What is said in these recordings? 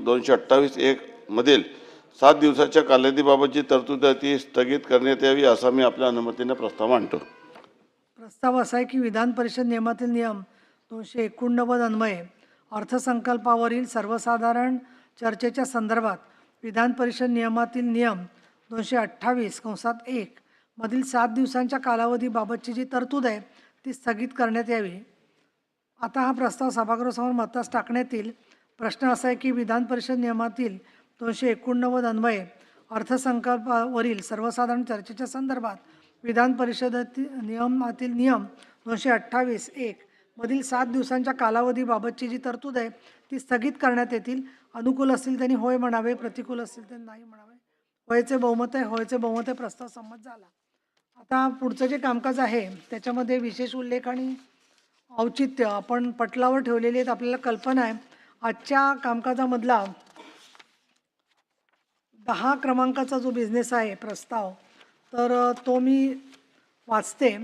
228(1) मधील 7 दिवसाच्या कालावधीबाबतची तरतूद आहे ती स्थगित करण्यात यावी असा मी आपल्या अनुमतीने प्रस्ताव मांडतो. प्रस्ताव असा आहे की विधान परिषद नियमातील नियम 289 अन्वये अर्थसंकल्पावरील सर्वसाधारण चर्चेच्या संदर्भात विधान परिषद नियमातील नियम 228(1) मधील 7 दिवसांच्या कालावधीबाबतची जी तरतूद आहे ती स्थगित करण्यात यावी. आता हा प्रस्ताव सभागृहासमोर मतास टाकण्यात येईल. प्रश्न असा आहे की विधान परिषद नियमातील 289 अन्वये अर्थसंकल्पावरील सर्वसाधारण चर्चेच्या संदर्भात विधान परिषदेतील नियमातील नियम 228(1) मधील 7 दिवसांच्या कालावधीबाबतची जी तरतूद आहे ती स्थगित करण्यात येतील. अनुकूल असतील त्यांनी होय म्हणावे, प्रतिकूल असतील त्यांनी नाही म्हणावे. होयचे बहुमत आहे, होयचे बहुमत आहे, प्रस्ताव संमत झाला. आता पुढचं जे कामकाज आहे त्याच्यामध्ये विशेष उल्लेख आणि औचित्य आपण पटलावर ठेवलेली आहेत. आपल्याला कल्पना आहे आजच्या कामकाजामधला 10 क्रमांकाचा जो बिझनेस आहे प्रस्ताव, तर तो मी वाचते.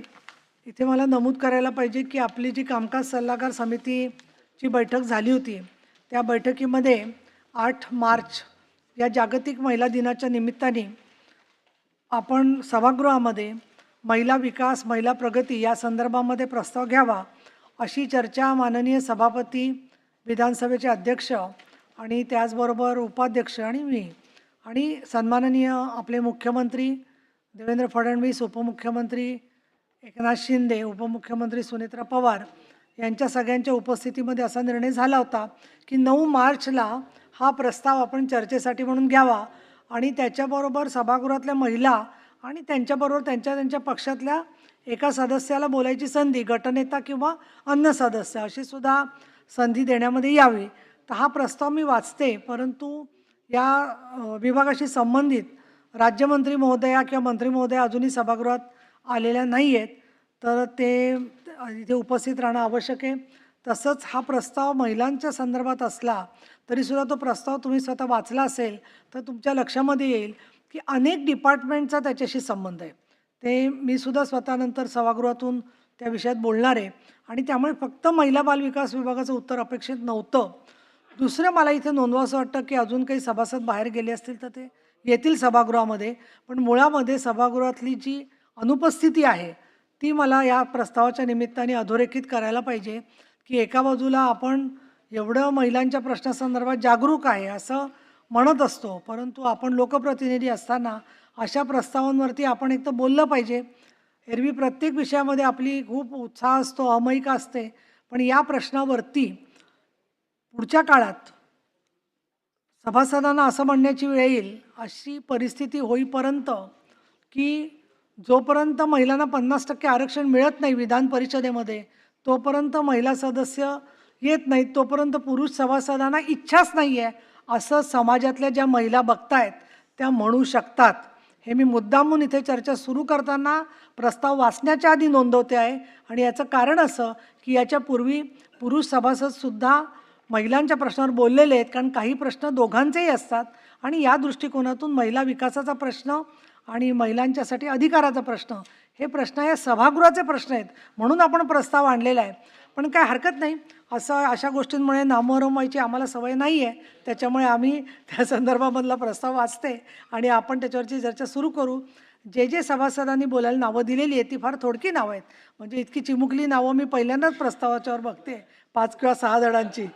इथे मला नमूद करायला पाहिजे की आपली जी कामकाज सल्लागार समितीची बैठक झाली होती त्या बैठकीमध्ये 8 मार्च या जागतिक महिला दिनाच्या निमित्ताने आपण सभागृहामध्ये महिला विकास, महिला प्रगती या संदर्भामध्ये प्रस्ताव घ्यावा अशी चर्चा माननीय सभापती, विधानसभेचे अध्यक्ष आणि त्याचबरोबर उपाध्यक्ष आणि मी आणि सन्माननीय आपले मुख्यमंत्री देवेंद्र फडणवीस, उपमुख्यमंत्री एकनाथ शिंदे, उपमुख्यमंत्री सुनेत्रा पवार यांच्या सगळ्यांच्या उपस्थितीमध्ये असा निर्णय झाला होता की 9 मार्चला हा प्रस्ताव आपण चर्चेसाठी म्हणून घ्यावा आणि त्याच्याबरोबर सभागृहातल्या महिला आणि त्यांच्याबरोबर त्यांच्या पक्षातल्या एका सदस्याला बोलायची संधी, गटनेता किंवा अन्य सदस्य अशी सुद्धा संधी देण्यामध्ये यावी. तर हा प्रस्ताव मी वाचते, परंतु या विभागाशी संबंधित राज्यमंत्री महोदया किंवा मंत्री महोदया अजूनही सभागृहात आलेल्या नाही आहेत, तर ते इथे उपस्थित राहणं आवश्यक आहे. तसंच हा प्रस्ताव महिलांच्या संदर्भात असला तरीसुद्धा तो प्रस्ताव तुम्ही स्वतः वाचला असेल तर तुमच्या लक्षामध्ये येईल की अनेक डिपार्टमेंटचा त्याच्याशी संबंध आहे. ते मी सुद्धा स्वतः नंतर सभागृहातून त्या विषयात बोलणार आहे आणि त्यामुळे फक्त महिला बालविकास विभागाचं उत्तर अपेक्षित नव्हतं. दुसरं मला इथे नोंदवावंसं वाटतं की अजून काही सभासद बाहेर गेले असतील तर ते येतील सभागृहामध्ये, पण मुळामध्ये सभागृहातली जी अनुपस्थिती आहे ती मला या प्रस्तावाच्या निमित्ताने अधोरेखित करायला पाहिजे की एका बाजूला आपण एवढं महिलांच्या प्रश्नासंदर्भात जागरूक आहे असं म्हणत असतो, परंतु आपण लोकप्रतिनिधी असताना अशा प्रस्तावांवरती आपण एक तर बोललं पाहिजे. एरवी प्रत्येक विषयामध्ये आपली खूप उत्साह असतो, अमयिका असते, पण या प्रश्नावरती पुढच्या काळात सभासदांना असं म्हणण्याची वेळ येईल अशी परिस्थिती होईपर्यंत की जोपर्यंत महिलांना 50% आरक्षण मिळत नाही विधान परिषदेमध्ये तोपर्यंत महिला सदस्य येत नाहीत, तोपर्यंत पुरुष सभासदांना इच्छाच नाही आहे असं समाजातल्या ज्या महिला बघतायत त्या म्हणू शकतात. हे मी मुद्दामून इथे चर्चा सुरू करताना प्रस्ताव वाचण्याच्या आधी नोंदवते आहे आणि याचं कारण असं की याच्यापूर्वी पुरुष सभासदसुद्धा महिलांच्या प्रश्नावर बोललेले आहेत, कारण काही प्रश्न दोघांचेही असतात आणि या दृष्टिकोनातून महिला विकासाचा प्रश्न आणि महिलांच्यासाठी अधिकाराचा प्रश्न हे प्रश्न या सभागृहाचे प्रश्न आहेत, म्हणून आपण प्रस्ताव आणलेला आहे. पण काय हरकत नाही, अशा गोष्टींमुळे नामोहरम व्हायची आम्हाला सवय नाही आहे, त्याच्यामुळे आम्ही त्या संदर्भामधला प्रस्ताव वाचते आणि आपण त्याच्यावरची चर्चा सुरू करू. जे सभासदांनी बोलायला नावं दिलेली आहेत ती फार थोडकी नावं आहेत, म्हणजे इतकी चिमुकली नावं मी पहिल्यांदाच प्रस्तावाच्यावर बघते 5 किंवा 6 जणांची.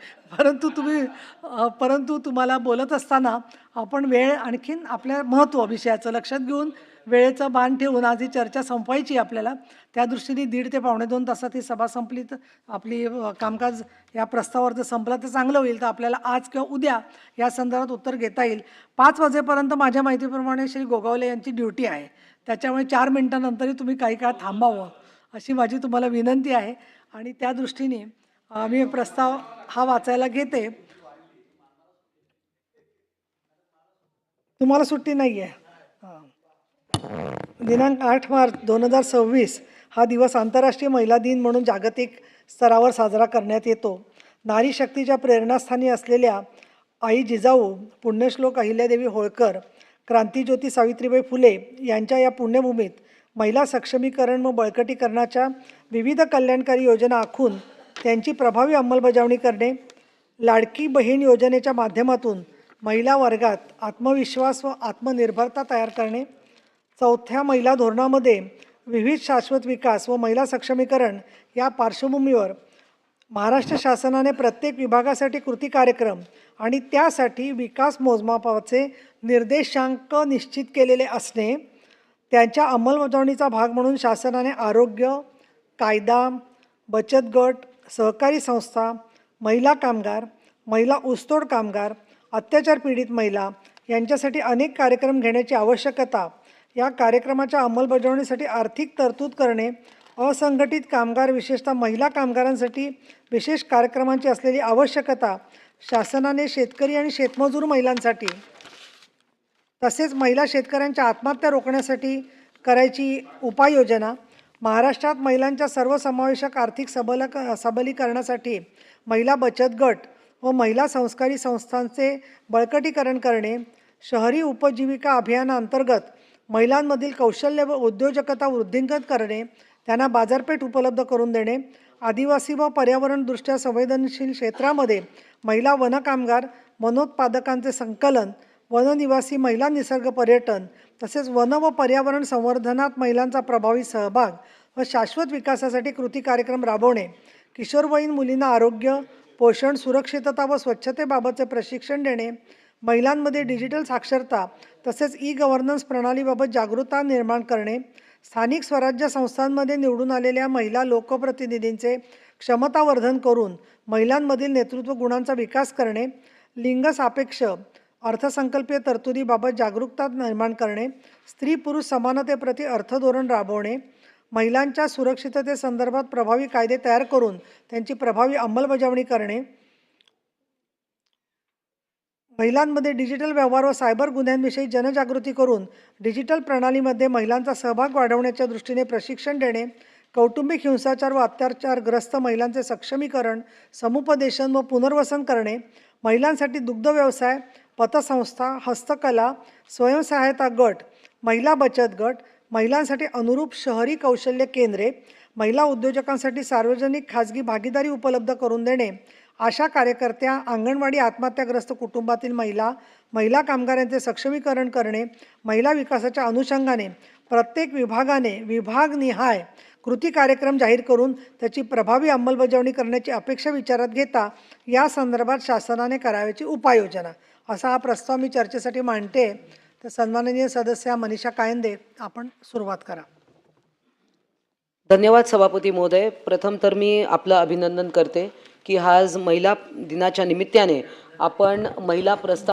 परंतु तुम्हाला बोलत असताना आपण वेळ आणखीन आपल्या महत्त्व विषयाचं लक्षात घेऊन वेळेचं बाण ठेवून आज ही चर्चा संपवायची आपल्याला. त्या दृष्टीने 1.5 ते पावणे 2 तासात ही सभा संपली तर आपली कामकाज या प्रस्तावावर जर संपला तर चांगलं होईल. तर आपल्याला आज किंवा उद्या या संदर्भात उत्तर घेता येईल. 5 वाजेपर्यंत माझ्या माहितीप्रमाणे श्री गोगावले यांची ड्युटी आहे, त्याच्यामुळे 4 मिनिटांनंतरही तुम्ही काही काळ थांबावं अशी माझी तुम्हाला विनंती आहे आणि त्या दृष्टीने मी प्रस्ताव हा वाचायला घेते. तुम्हाला सुट्टी नाही आहे. दिनांक 8 मार्च 2026 हा दिवस आंतरराष्ट्रीय महिला दिन म्हणून जागतिक स्तरावर साजरा करण्यात येतो. नारी शक्तीच्या प्रेरणास्थानी असलेल्या आई जिजाऊ, पुण्यश्लोक अहिल्यादेवी होळकर, क्रांतीज्योती सावित्रीबाई फुले यांच्या या पुण्यभूमीत महिला सक्षमीकरण व बळकटीकरणाच्या विविध कल्याणकारी योजना आखून त्यांची प्रभावी अंमलबजावणी करणे, लाडकी बहीण योजनेच्या माध्यमातून महिला वर्गात आत्मविश्वास व आत्मनिर्भरता तयार करणे. चौथ्या महिला धोरणामध्ये विविध शाश्वत विकास व महिला सक्षमीकरण या पार्श्वभूमीवर महाराष्ट्र शासनाने प्रत्येक विभागासाठी कृती कार्यक्रम आणि त्यासाठी विकास मोजमापाचे निर्देशांक निश्चित केलेले असणे. त्यांच्या अंमलबजावणीचा भाग म्हणून शासनाने आरोग्य, कायदा, बचत गट, सहकारी संस्था, महिला कामगार, महिला ऊसतोड कामगार, अत्याचार पीडित महिला यांच्यासाठी अनेक कार्यक्रम घेण्याची आवश्यकता. या कार्यक्रमाच्या अंमलबजावणीसाठी आर्थिक तरतूद करणे. असंघटित कामगार विशेषतः महिला कामगारांसाठी विशेष कार्यक्रमांची असलेली आवश्यकता. शासनाने शेतकरी आणि शेतमजूर महिलांसाठी तसेच महिला शेतकऱ्यांच्या आत्महत्या रोखण्यासाठी करायची उपाययोजना. महाराष्ट्रात महिलांच्या सर्वसमावेशक आर्थिक सबलीकरणासाठी महिला बचत गट व महिला संस्कारी संस्थांचे बळकटीकरण करणे. शहरी उपजीविका अभियानाअंतर्गत महिलांमधील कौशल्य व उद्योजकता वृद्धिंगत करणे, त्यांना बाजारपेठ उपलब्ध करून देणे. आदिवासी व पर्यावरणदृष्ट्या संवेदनशील क्षेत्रामध्ये महिला वनकामगार, वनोत्पादकांचे संकलन, वननिवासी महिला निसर्ग पर्यटन तसेच वन व पर्यावरण संवर्धनात महिलांचा प्रभावी सहभाग व शाश्वत विकासासाठी कृती कार्यक्रम राबवणे. किशोरवयीन मुलींना आरोग्य, पोषण, सुरक्षितता व स्वच्छतेबाबतचे प्रशिक्षण देणे. महिलांमध्ये डिजिटल साक्षरता तसेच ई-गव्हर्नन्स प्रणालीबाबत जागरूकता निर्माण करणे. स्थानिक स्वराज्य संस्थांमध्ये निवडून आलेल्या महिला लोकप्रतिनिधींचे क्षमतावर्धन करून महिलांमधील नेतृत्व गुणांचा विकास करणे. लिंगसापेक्ष अर्थसंकल्पीय तरतुदीबाबत जागरूकता निर्माण करणे. स्त्री-पुरुष समानतेप्रती अर्थधोरण राबवणे. महिलांच्या सुरक्षिततेसंदर्भात प्रभावी कायदे तयार करून त्यांची प्रभावी अंमलबजावणी करणे. महिलांमध्ये डिजिटल व्यवहार व सायबर गुन्ह्यांविषयी जनजागृती करून डिजिटल प्रणालीमध्ये महिलांचा सहभाग वाढवण्याच्या दृष्टीने प्रशिक्षण देणे. कौटुंबिक हिंसाचार व अत्याचारग्रस्त महिलांचे सक्षमीकरण, समुपदेशन व पुनर्वसन करणे. महिलांसाठी दुग्ध व्यवसाय, पतसंस्था, हस्तकला, स्वयंसहायता गट, महिला बचत गट, महिलांसाठी अनुरूप शहरी कौशल्य केंद्रे, महिला उद्योजकांसाठी सार्वजनिक खाजगी भागीदारी उपलब्ध करून देणे. आशा कार्यकर्त्या, अंगणवाडी आत्महत्याग्रस्त कुटुंबातील महिला, महिला कामगारांचे सक्षमीकरण करणे. महिला विकासाच्या अनुषंगाने प्रत्येक विभागाने विभागनिहाय कृती कार्यक्रम जाहीर करून त्याची प्रभावी अंमलबजावणी करण्याची अपेक्षा विचारात घेता या संदर्भात शासनाने करावयाची उपाययोजना. असा हा प्रस्ताव मी चर्चेसाठी मांडते. तर सन्माननीय सदस्य मनीषा कायंदे, आपण सुरुवात करा. धन्यवाद सभापती महोदय. प्रथम तर मी आपलं अभिनंदन करते की आज महिला दिनाच्या निमित्ताने आपण महिला प्रस्ताव